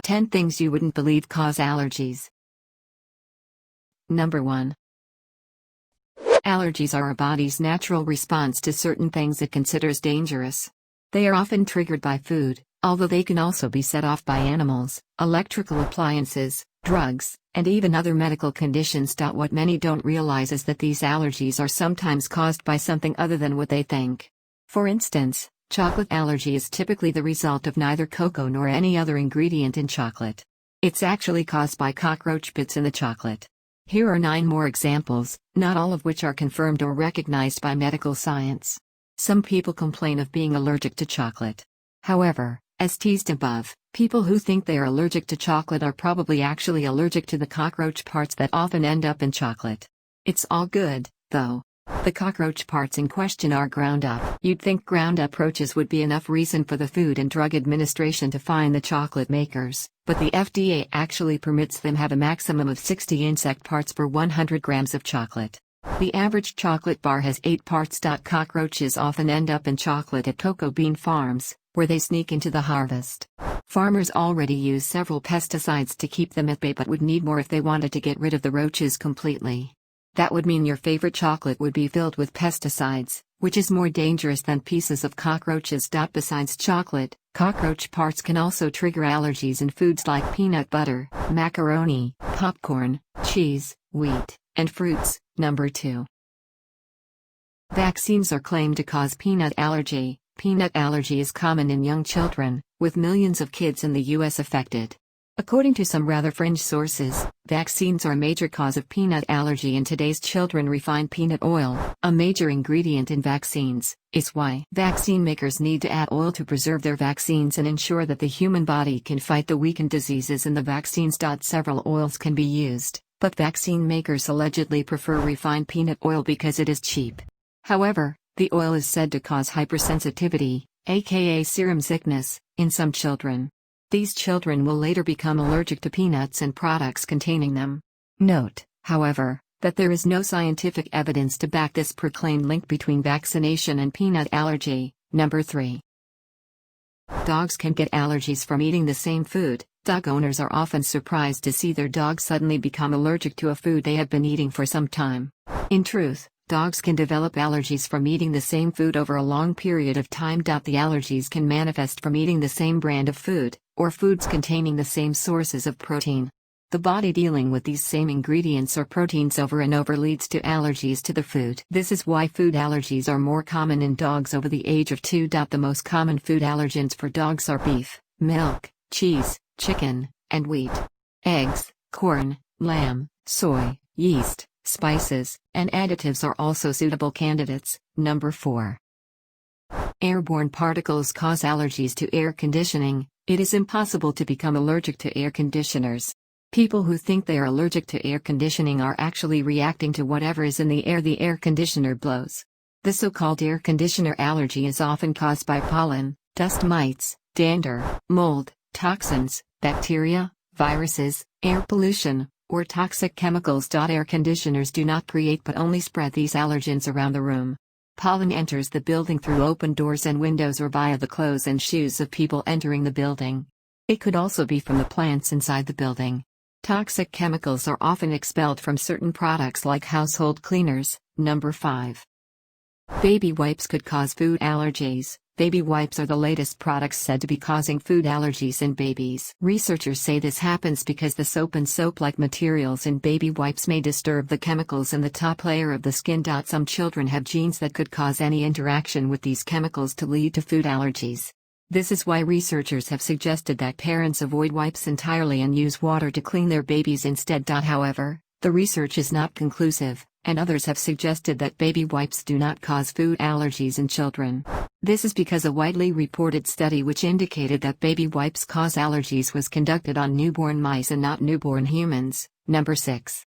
10 things you wouldn't believe cause allergies. Number 1. Allergies are our body's natural response to certain things it considers dangerous. They are often triggered by food, although they can also be set off by animals, electrical appliances, drugs, and even other medical conditions. What many don't realize is that these allergies are sometimes caused by something other than what they think. For instance, chocolate allergy is typically the result of neither cocoa nor any other ingredient in chocolate. It's actually caused by cockroach bits in the chocolate. Here are 9 more examples, not all of which are confirmed or recognized by medical science. Some people complain of being allergic to chocolate. However, as teased above, people who think they are allergic to chocolate are probably actually allergic to the cockroach parts that often end up in chocolate. It's all good, though. The cockroach parts in question are ground up. You'd think ground up roaches would be enough reason for the Food and Drug Administration to fine the chocolate makers, but the FDA actually permits them have a maximum of 60 insect parts per 100 grams of chocolate. The average chocolate bar has 8 parts. Cockroaches often end up in chocolate at cocoa bean farms, where they sneak into the harvest. Farmers already use several pesticides to keep them at bay but would need more if they wanted to get rid of the roaches completely. That would mean your favorite chocolate would be filled with pesticides, which is more dangerous than pieces of cockroaches. Besides chocolate, cockroach parts can also trigger allergies in foods like peanut butter, macaroni, popcorn, cheese, wheat, and fruits. Number 2. Vaccines are claimed to cause peanut allergy. Peanut allergy is common in young children, with millions of kids in the U.S. affected. According to some rather fringe sources, vaccines are a major cause of peanut allergy in today's children. Refined peanut oil, a major ingredient in vaccines, is why vaccine makers need to add oil to preserve their vaccines and ensure that the human body can fight the weakened diseases in the vaccines. Several oils can be used, but vaccine makers allegedly prefer refined peanut oil because it is cheap. However, the oil is said to cause hypersensitivity, aka serum sickness, in some children. These children will later become allergic to peanuts and products containing them. Note, however, that there is no scientific evidence to back this proclaimed link between vaccination and peanut allergy. Number 3. Dogs can get allergies from eating the same food. Dog owners are often surprised to see their dog suddenly become allergic to a food they have been eating for some time. In truth, dogs can develop allergies from eating the same food over a long period of time. The allergies can manifest from eating the same brand of food, or foods containing the same sources of protein. The body dealing with these same ingredients or proteins over and over leads to allergies to the food. This is why food allergies are more common in dogs over the age of 2. The most common food allergens for dogs are beef, milk, cheese, chicken, and wheat. Eggs, corn, lamb, soy, yeast, spices, and additives are also suitable candidates. Number 4. Airborne particles cause allergies to air conditioning. It is impossible to become allergic to air conditioners. People who think they are allergic to air conditioning are actually reacting to whatever is in the air conditioner blows. The so-called air conditioner allergy is often caused by pollen, dust mites, dander, mold, toxins, bacteria, viruses, air pollution, or toxic chemicals. Air conditioners do not create but only spread these allergens around the room. Pollen enters the building through open doors and windows or via the clothes and shoes of people entering the building. It could also be from the plants inside the building. Toxic chemicals are often expelled from certain products like household cleaners. Number 5. Baby wipes could cause food allergies. Baby wipes are the latest products said to be causing food allergies in babies. Researchers say this happens because the soap and soap-like materials in baby wipes may disturb the chemicals in the top layer of the skin. Some children have genes that could cause any interaction with these chemicals to lead to food allergies. This is why researchers have suggested that parents avoid wipes entirely and use water to clean their babies instead. However, the research is not conclusive, and others have suggested that baby wipes do not cause food allergies in children. This is because a widely reported study which indicated that baby wipes cause allergies was conducted on newborn mice and not newborn humans. Number 6.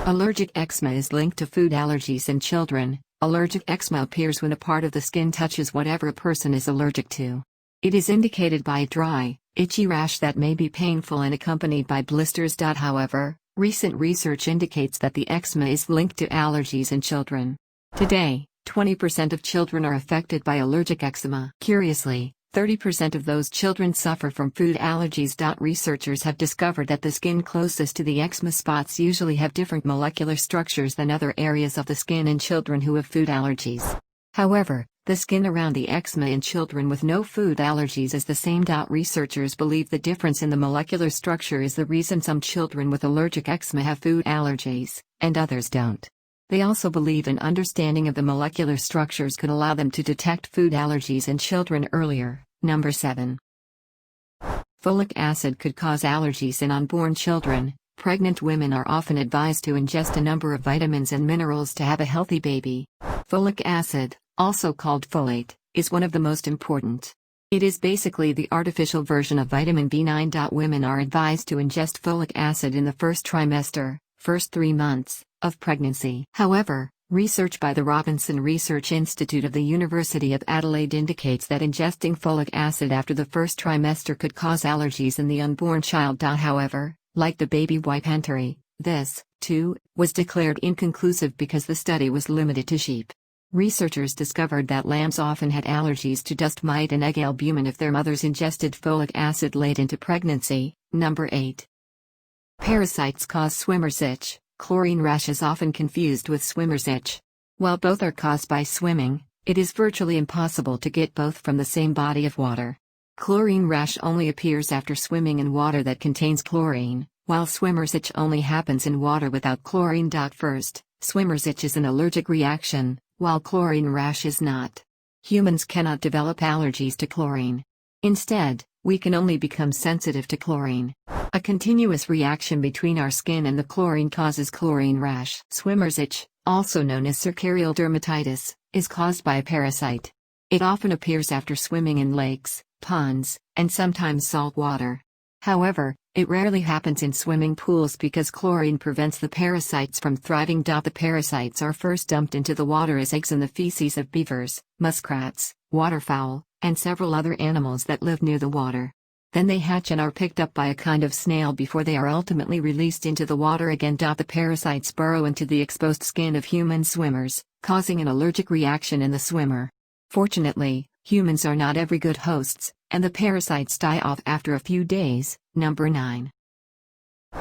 Allergic eczema is linked to food allergies in children. Allergic eczema appears when a part of the skin touches whatever a person is allergic to. It is indicated by a dry, itchy rash that may be painful and accompanied by blisters. However, recent research indicates that the eczema is linked to allergies in children. Today, 20% of children are affected by allergic eczema. Curiously, 30% of those children suffer from food allergies. Researchers have discovered that the skin closest to the eczema spots usually have different molecular structures than other areas of the skin in children who have food allergies. However, the skin around the eczema in children with no food allergies is the same. Researchers believe the difference in the molecular structure is the reason some children with allergic eczema have food allergies, and others don't. They also believe an understanding of the molecular structures could allow them to detect food allergies in children earlier. Number 7. Folic acid could cause allergies in unborn children. Pregnant women are often advised to ingest a number of vitamins and minerals to have a healthy baby. Folic acid, also called folate, is one of the most important. It is basically the artificial version of vitamin B9. Women are advised to ingest folic acid in the first trimester, first 3 months, of pregnancy. However, research by the Robinson Research Institute of the University of Adelaide indicates that ingesting folic acid after the first trimester could cause allergies in the unborn child. However, like the baby wipe entry, this, too, was declared inconclusive because the study was limited to sheep. Researchers discovered that lambs often had allergies to dust mite and egg albumin if their mothers ingested folic acid late into pregnancy. Number 8. Parasites cause swimmer's itch. Chlorine rash is often confused with swimmer's itch. While both are caused by swimming, it is virtually impossible to get both from the same body of water. Chlorine rash only appears after swimming in water that contains chlorine, while swimmer's itch only happens in water without chlorine. First, swimmer's itch is an allergic reaction, while chlorine rash is not. Humans cannot develop allergies to chlorine. Instead, we can only become sensitive to chlorine. A continuous reaction between our skin and the chlorine causes chlorine rash. Swimmer's itch, also known as cercarial dermatitis, is caused by a parasite. It often appears after swimming in lakes, ponds, and sometimes salt water. However, it rarely happens in swimming pools because chlorine prevents the parasites from thriving. The parasites are first dumped into the water as eggs in the feces of beavers, muskrats, waterfowl, and several other animals that live near the water. Then they hatch and are picked up by a kind of snail before they are ultimately released into the water again. The parasites burrow into the exposed skin of human swimmers, causing an allergic reaction in the swimmer. Fortunately, humans are not every good hosts, and the parasites die off after a few days. Number 9.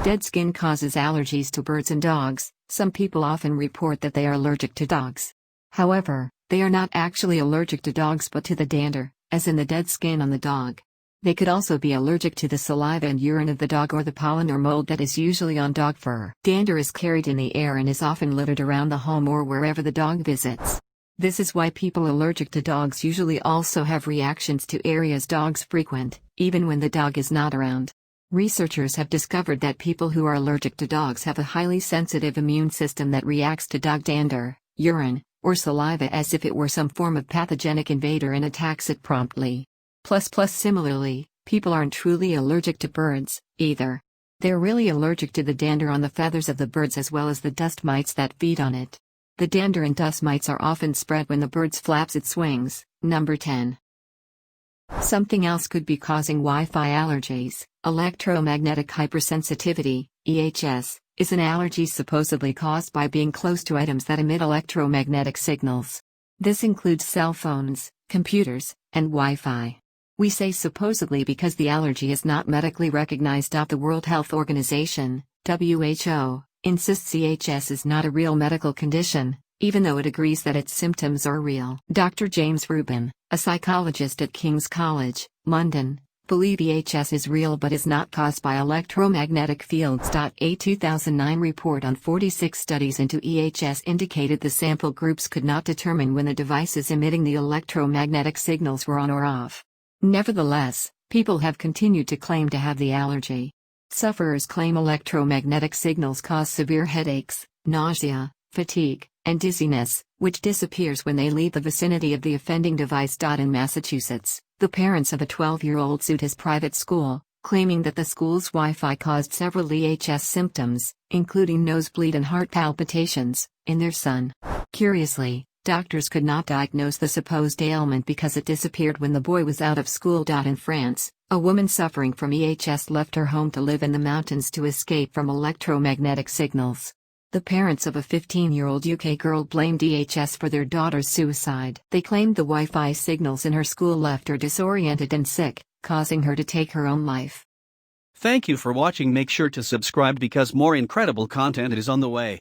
Dead skin causes allergies to birds and dogs. Some people often report that they are allergic to dogs. However, they are not actually allergic to dogs but to the dander, as in the dead skin on the dog. They could also be allergic to the saliva and urine of the dog or the pollen or mold that is usually on dog fur. Dander is carried in the air and is often littered around the home or wherever the dog visits. This is why people allergic to dogs usually also have reactions to areas dogs frequent, even when the dog is not around. Researchers have discovered that people who are allergic to dogs have a highly sensitive immune system that reacts to dog dander, urine, or saliva as if it were some form of pathogenic invader and attacks it promptly. Similarly, people aren't truly allergic to birds, either. They're really allergic to the dander on the feathers of the birds as well as the dust mites that feed on it. The dander and dust mites are often spread when the bird flaps its wings. Number 10. Something else could be causing Wi-Fi allergies. Electromagnetic hypersensitivity, EHS, is an allergy supposedly caused by being close to items that emit electromagnetic signals. This includes cell phones, computers, and Wi-Fi. We say supposedly because the allergy is not medically recognized. The World Health Organization, WHO, insists EHS is not a real medical condition, even though it agrees that its symptoms are real. Dr. James Rubin, a psychologist at King's College, London, believes EHS is real but is not caused by electromagnetic fields. A 2009 report on 46 studies into EHS indicated the sample groups could not determine when the devices emitting the electromagnetic signals were on or off. Nevertheless, people have continued to claim to have the allergy. Sufferers claim electromagnetic signals cause severe headaches, nausea, fatigue, and dizziness, which disappears when they leave the vicinity of the offending device. In Massachusetts, the parents of a 12-year-old sued his private school, claiming that the school's Wi-Fi caused several EHS symptoms, including nosebleed and heart palpitations, in their son. Curiously, doctors could not diagnose the supposed ailment because it disappeared when the boy was out of school. In France, a woman suffering from EHS left her home to live in the mountains to escape from electromagnetic signals. The parents of a 15-year-old UK girl blame DHS for their daughter's suicide. They claimed the Wi-Fi signals in her school left her disoriented and sick, causing her to take her own life. Thank you for watching. Make sure to subscribe because more incredible content is on the way.